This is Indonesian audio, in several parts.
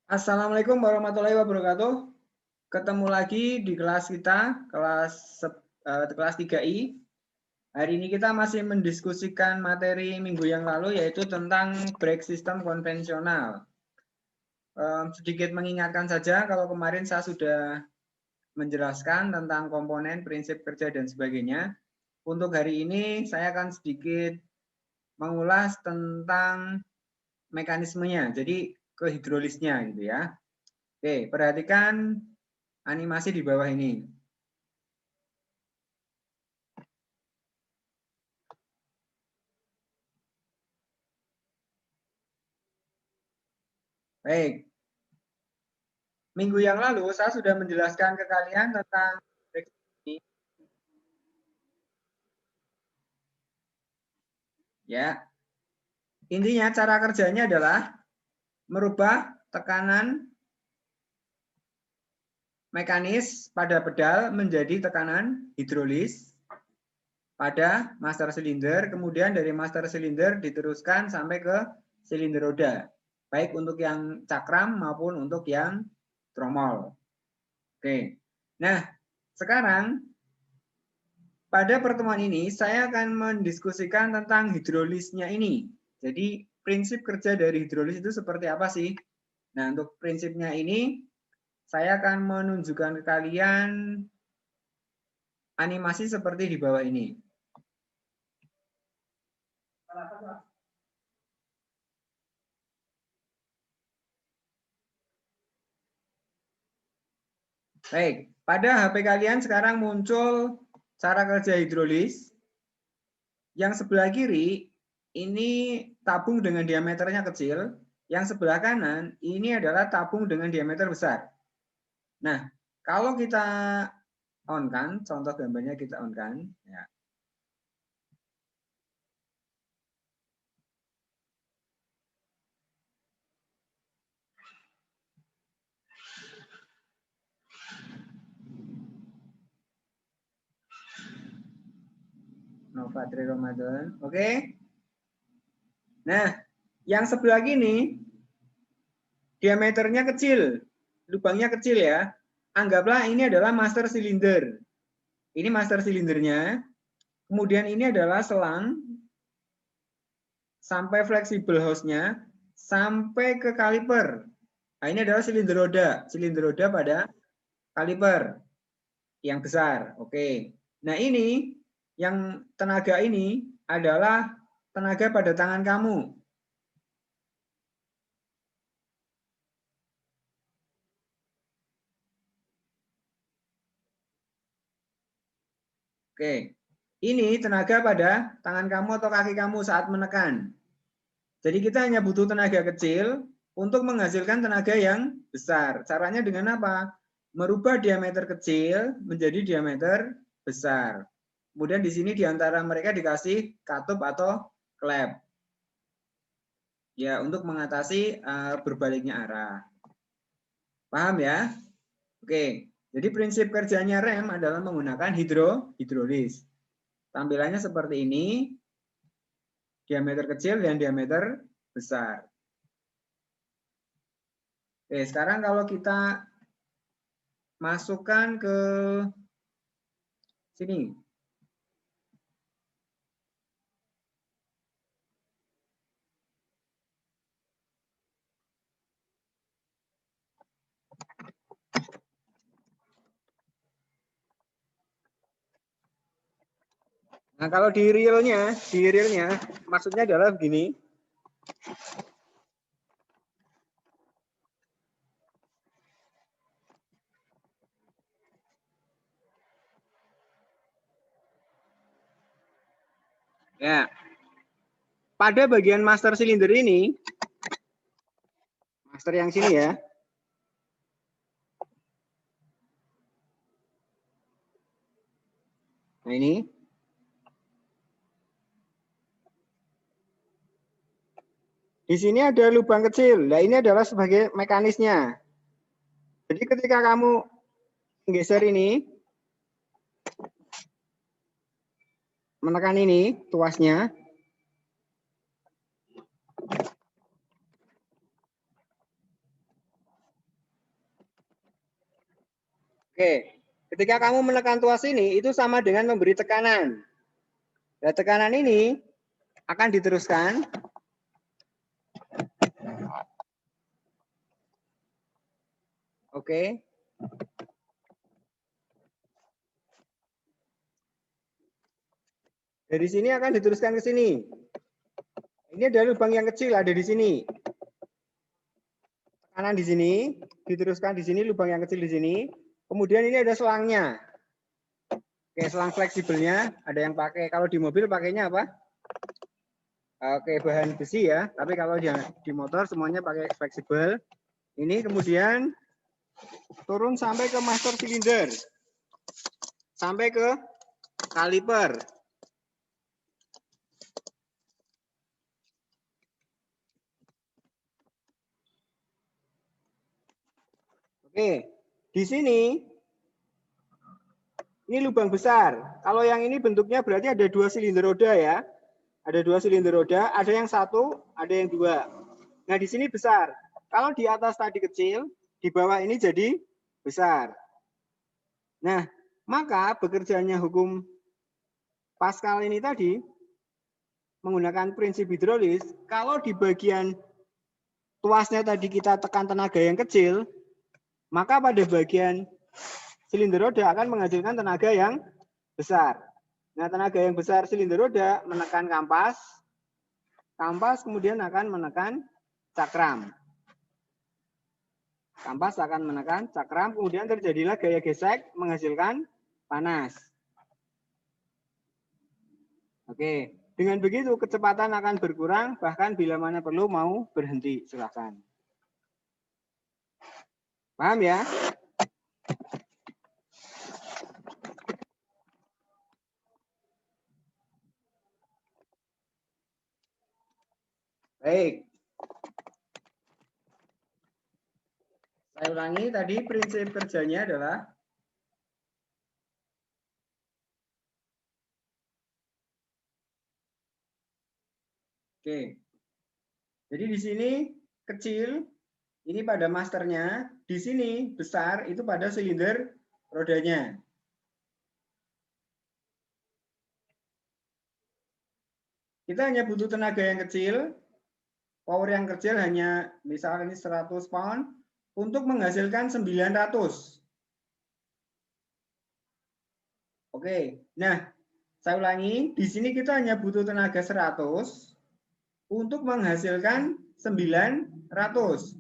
Assalamualaikum warahmatullahi wabarakatuh. Ketemu lagi di kelas kita, kelas 3I. Hari ini kita masih mendiskusikan materi minggu yang lalu, yaitu tentang brake system konvensional. Sedikit mengingatkan saja, kalau kemarin saya sudah menjelaskan tentang komponen, prinsip kerja, dan sebagainya. Untuk hari ini saya akan sedikit mengulas tentang mekanismenya, jadi ke hidrolisnya gitu ya. Oke, perhatikan animasi di bawah ini. Baik, minggu yang lalu saya sudah menjelaskan ke kalian tentang ini. Ya, intinya cara kerjanya adalah merubah tekanan mekanis pada pedal menjadi tekanan hidrolis pada master silinder, kemudian dari master silinder diteruskan sampai ke silinder roda, baik untuk yang cakram maupun untuk yang tromol. Oke, nah sekarang pada pertemuan ini saya akan mendiskusikan tentang hidrolisnya ini. Jadi prinsip kerja dari hidrolis itu seperti apa sih? Nah, untuk prinsipnya ini saya akan menunjukkan ke kalian animasi seperti di bawah ini. Baik, pada HP kalian sekarang muncul cara kerja hidrolis. Yang sebelah kiri ini tabung dengan diameternya kecil, yang sebelah kanan ini adalah tabung dengan diameter besar. Nah, kalau kita on kan, contoh gambarnya kita on kan, ya. Nova 3 Ramadan, oke. Nah, yang sebelah kini diameternya kecil, lubangnya kecil ya. Anggaplah ini adalah master silinder. Ini master silindernya. Kemudian ini adalah selang sampai fleksibel hose-nya sampai ke kaliper. Nah, ini adalah silinder roda pada kaliper yang besar. Oke. Nah, ini yang tenaga ini adalah tenaga pada tangan kamu. Oke, ini tenaga pada tangan kamu atau kaki kamu saat menekan. Jadi kita hanya butuh tenaga kecil untuk menghasilkan tenaga yang besar. Caranya dengan apa? Merubah diameter kecil menjadi diameter besar. Kemudian di sini di antara mereka dikasih katup atau klep. Ya, untuk mengatasi berbaliknya arah. Paham ya? Oke. Jadi prinsip kerjanya rem adalah menggunakan hidrolis. Tampilannya seperti ini, diameter kecil dan diameter besar. Oke, sekarang kalau kita masukkan ke sini. Nah, kalau di realnya maksudnya adalah begini. Ya. Pada bagian master silinder ini, master yang sini ya. Nah, ini. Di sini ada lubang kecil. Nah, ini adalah sebagai mekanisnya. Jadi ketika kamu menggeser ini, menekan ini tuasnya, Oke, ketika kamu menekan tuas ini, itu sama dengan memberi tekanan. Nah, tekanan ini akan diteruskan. Oke. Dari sini akan diteruskan ke sini. Ini adalah lubang yang kecil, ada di sini. Tekanan di sini, diteruskan di sini, lubang yang kecil di sini. Kemudian ini ada selangnya. Oke, selang fleksibelnya, ada yang pakai, kalau di mobil pakainya apa? Oke, bahan besi ya. Tapi kalau di motor semuanya pakai fleksibel. Ini kemudian turun sampai ke master silinder. Sampai ke kaliper. Oke, di sini ini lubang besar. Kalau yang ini bentuknya berarti ada 2 silinder roda ya. Ada 2 silinder roda, ada yang 1, ada yang 2. Nah, di sini besar. Kalau di atas tadi kecil, di bawah ini jadi besar. Nah, maka bekerjanya hukum Pascal ini tadi menggunakan prinsip hidrolis, kalau di bagian tuasnya tadi kita tekan tenaga yang kecil, maka pada bagian silinder roda akan menghasilkan tenaga yang besar. Nah, tenaga yang besar silinder roda menekan kampas, kampas kemudian akan menekan cakram. Kampas akan menekan cakram, kemudian terjadilah gaya gesek menghasilkan panas. Oke, dengan begitu kecepatan akan berkurang, bahkan bila mana perlu mau berhenti, silahkan. Paham ya? Baik. Saya ulangi, tadi prinsip kerjanya adalah oke. Jadi di sini kecil, ini pada masternya, di sini besar, itu pada silinder rodanya. Kita hanya butuh tenaga yang kecil, power yang kecil hanya misalnya ini 100 pound, untuk menghasilkan 900. Oke, nah saya ulangi, di sini kita hanya butuh tenaga 100 untuk menghasilkan 900.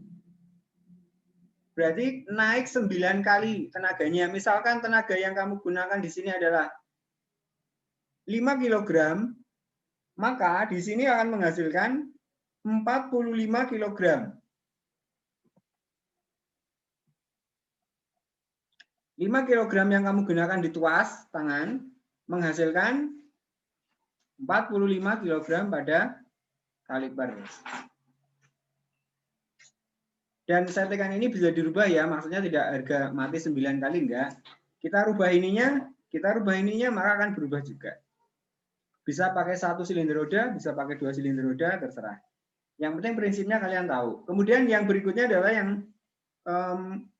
Berarti naik 9 kali tenaganya. Misalkan tenaga yang kamu gunakan di sini adalah 5 kg, maka di sini akan menghasilkan 45 kg. 5 kg yang kamu gunakan di tuas tangan menghasilkan 45 kg pada kaliper. Dan settingan ini bisa dirubah ya, maksudnya tidak harga mati 9 kali enggak. Kita rubah ininya maka akan berubah juga. Bisa pakai 1 silinder roda, bisa pakai 2 silinder roda, terserah. Yang penting prinsipnya kalian tahu. Kemudian yang berikutnya adalah yang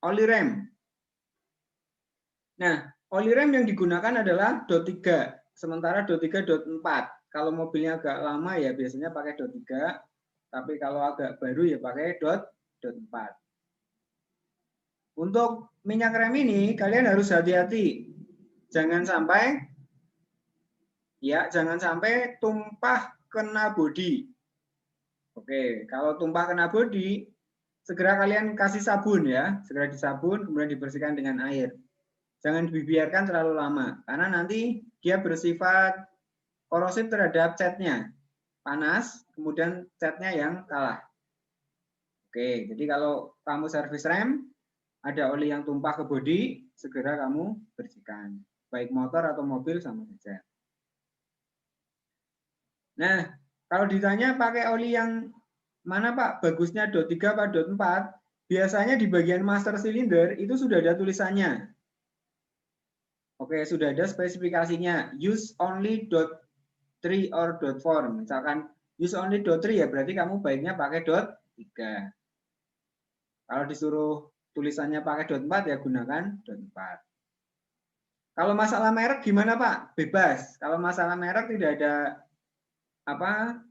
oli rem. Nah, oli rem yang digunakan adalah dot 3, sementara dot 3 dot 4. Kalau mobilnya agak lama ya biasanya pakai dot 3, tapi kalau agak baru ya pakai dot 4. Untuk minyak rem ini kalian harus hati-hati. Jangan sampai tumpah kena bodi. Oke, kalau tumpah kena bodi, segera kalian kasih sabun ya, segera disabun kemudian dibersihkan dengan air. Jangan dibiarkan terlalu lama karena nanti dia bersifat korosif terhadap catnya. Panas, kemudian catnya yang kalah. Oke, jadi kalau kamu servis rem, ada oli yang tumpah ke bodi, segera kamu bersihkan. Baik motor atau mobil sama saja. Nah, kalau ditanya pakai oli yang mana Pak? Bagusnya dot 3 atau dot 4? Biasanya di bagian master silinder itu sudah ada tulisannya. Oke, sudah ada spesifikasinya. Use only dot 3 or dot 4. Misalkan use only dot 3 ya berarti kamu baiknya pakai dot 3. Kalau disuruh tulisannya pakai dot 4 ya gunakan dot 4. Kalau masalah merek gimana Pak? Bebas. Kalau masalah merek tidak ada apa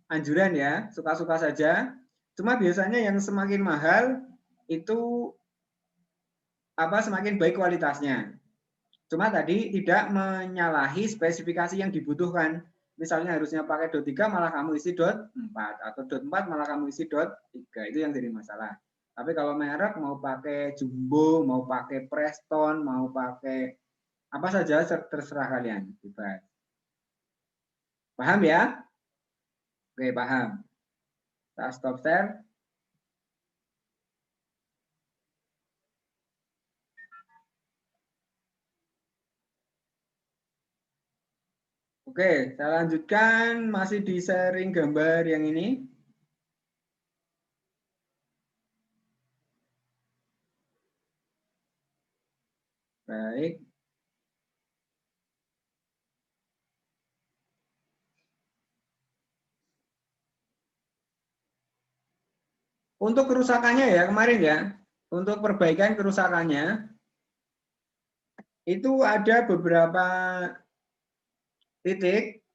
anjuran ya, suka-suka saja. Cuma biasanya yang semakin mahal itu semakin baik kualitasnya. Cuma tadi tidak menyalahi spesifikasi yang dibutuhkan. Misalnya harusnya pakai dot 3 malah kamu isi dot 4 atau dot 4 malah kamu isi dot 3. Itu yang jadi masalah. Tapi kalau merek mau pakai Jumbo, mau pakai Preston, mau pakai apa saja terserah kalian, bebas. Paham ya? Oke, paham. Kita stop share. Oke, saya lanjutkan masih di sharing gambar yang ini. Baik. Untuk kerusakannya ya kemarin ya, untuk perbaikan kerusakannya itu ada beberapa titik.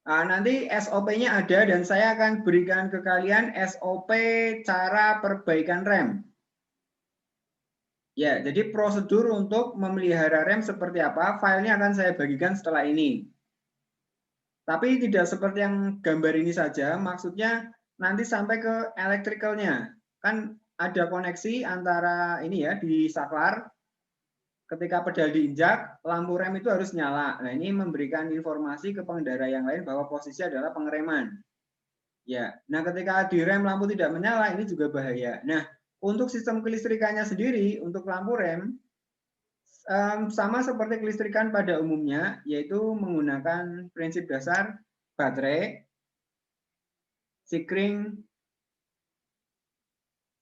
Nah, nanti SOP-nya ada dan saya akan berikan ke kalian SOP cara perbaikan rem. Ya, jadi prosedur untuk memelihara rem seperti apa, filenya akan saya bagikan setelah ini. Tapi tidak seperti yang gambar ini saja, maksudnya nanti sampai ke elektrikalnya. Kan ada koneksi antara ini ya di saklar, ketika pedal diinjak, lampu rem itu harus nyala. Nah, ini memberikan informasi ke pengendara yang lain bahwa posisi adalah pengereman. Ya, nah ketika di rem lampu tidak menyala, ini juga bahaya. Nah, untuk sistem kelistrikannya sendiri, untuk lampu rem, sama seperti kelistrikan pada umumnya, yaitu menggunakan prinsip dasar baterai, sikring,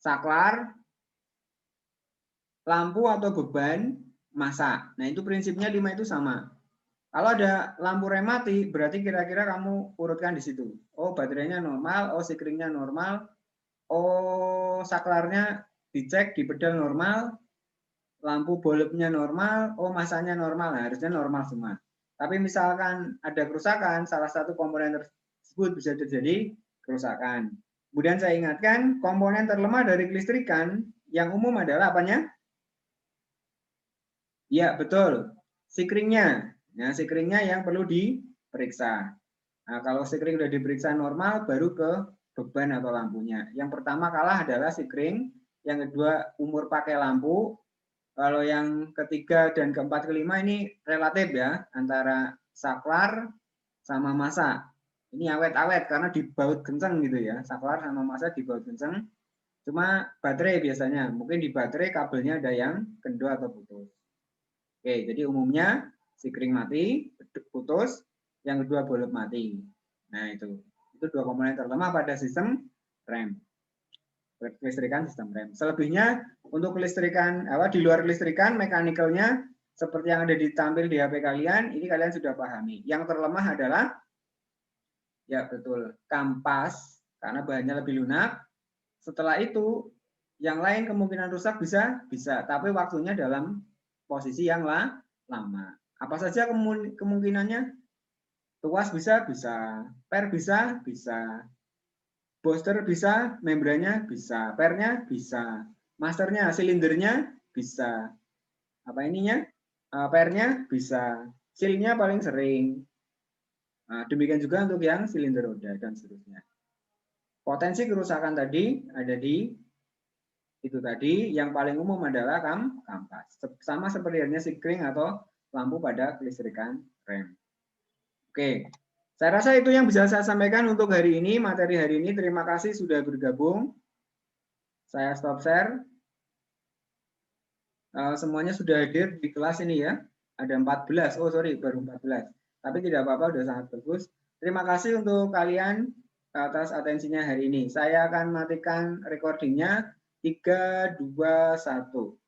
saklar, lampu atau beban, massa. Nah, itu prinsipnya 5 itu sama. Kalau ada lampu rem mati, berarti kira-kira kamu urutkan di situ. Oh, baterainya normal, oh sikringnya normal, oh saklarnya dicek di pedal normal, lampu bulbnya normal, oh masanya normal, nah, harusnya normal semua. Tapi misalkan ada kerusakan, salah satu komponen tersebut bisa terjadi kerusakan. Kemudian saya ingatkan, komponen terlemah dari kelistrikan yang umum adalah apanya? Ya, betul. Sikringnya. Nah, sikringnya yang perlu diperiksa. Nah, kalau sikring sudah diperiksa normal, baru ke beban atau lampunya. Yang pertama kalah adalah sikring, yang kedua umur pakai lampu, kalau yang ketiga dan keempat kelima ini relatif ya, antara saklar sama massa. Ini awet-awet karena dibaut kenceng gitu ya, saklar sama massa dibaut kenceng. Cuma baterai biasanya, mungkin di baterai kabelnya ada yang kendor atau putus. Oke, jadi umumnya sikring mati, putus, yang kedua bulb mati. Nah, itu dua komponen terlemah pada sistem rem. Kelistrikan sistem rem. Selebihnya untuk kelistrikan di luar kelistrikan, mekanikalnya seperti yang ada ditampil di HP kalian, ini kalian sudah pahami. Yang terlemah adalah ya betul, kampas karena bahannya lebih lunak. Setelah itu yang lain kemungkinan rusak bisa, tapi waktunya dalam posisi yang lama. Apa saja kemungkinannya? Tuas bisa, per bisa, booster bisa, membrannya bisa, pernya bisa, masternya, silindernya bisa, apa ininya, pernya bisa, sealnya paling sering. Nah, demikian juga untuk yang silinder roda dan seterusnya. Potensi kerusakan tadi ada di itu tadi, yang paling umum adalah kampas. Sama seperti halnya sikring atau lampu pada kelistrikan rem. Oke, saya rasa itu yang bisa saya sampaikan untuk hari ini, materi hari ini. Terima kasih sudah bergabung. Saya stop share. Semuanya sudah hadir di kelas ini ya. Ada 14, oh sorry, baru 14. Tapi tidak apa-apa, sudah sangat bagus. Terima kasih untuk kalian atas atensinya hari ini. Saya akan matikan recordingnya. 3, 2, 1.